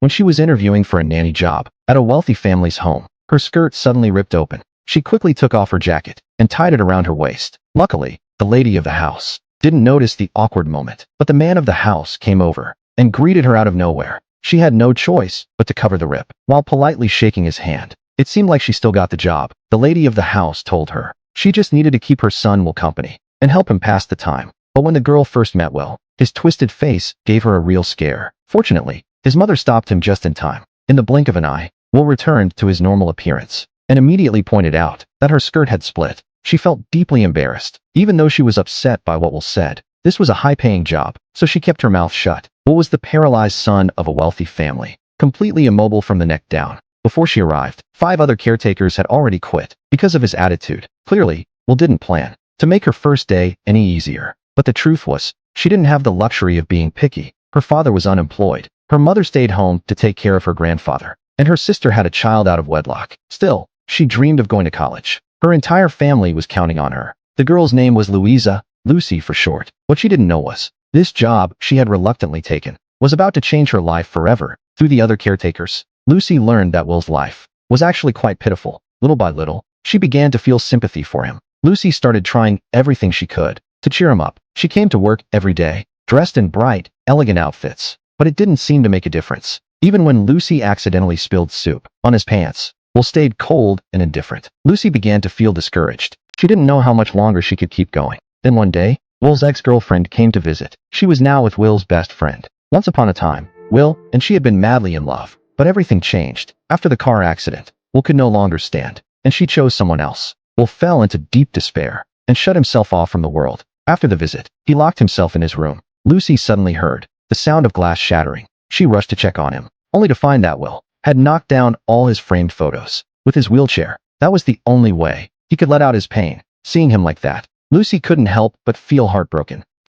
when she was interviewing for a nanny job at a wealthy family's home. Her skirt suddenly ripped open. She quickly took off her jacket and tied it around her waist. Luckily, the lady of the house didn't notice the awkward moment, but the man of the house came over and greeted her out of nowhere. She had no choice but to cover the rip, while politely shaking his hand. It seemed like she still got the job. The lady of the house told her she just needed to keep her son Will company and help him pass the time. But when the girl first met Will, his twisted face gave her a real scare. Fortunately, his mother stopped him just in time. In the blink of an eye, Will returned to his normal appearance and immediately pointed out that her skirt had split. She felt deeply embarrassed, even though she was upset by what Will said. This was a high-paying job, so she kept her mouth shut. Will was the paralyzed son of a wealthy family, completely immobile from the neck down. Before she arrived, 5 other caretakers had already quit because of his attitude. Clearly, Will didn't plan to make her first day any easier. But the truth was, she didn't have the luxury of being picky. Her father was unemployed. Her mother stayed home to take care of her grandfather, and her sister had a child out of wedlock. Still, she dreamed of going to college. Her entire family was counting on her. The girl's name was Louisa, Lucy for short. What she didn't know was, this job she had reluctantly taken was about to change her life forever. Through the other caretakers, Lucy learned that Will's life was actually quite pitiful. Little by little, she began to feel sympathy for him. Lucy started trying everything she could to cheer him up. She came to work every day, dressed in bright, elegant outfits, but it didn't seem to make a difference. Even when Lucy accidentally spilled soup on his pants, Will stayed cold and indifferent. Lucy began to feel discouraged. She didn't know how much longer she could keep going. Then one day, Will's ex-girlfriend came to visit. She was now with Will's best friend. Once upon a time, Will and she had been madly in love. But everything changed. After the car accident, Will could no longer stand, and she chose someone else. Will fell into deep despair and shut himself off from the world. After the visit, he locked himself in his room. Lucy suddenly heard the sound of glass shattering. She rushed to check on him, only to find that Will had knocked down all his framed photos with his wheelchair. That was the only way he could let out his pain. Seeing him like that, Lucy couldn't help but feel heartbroken.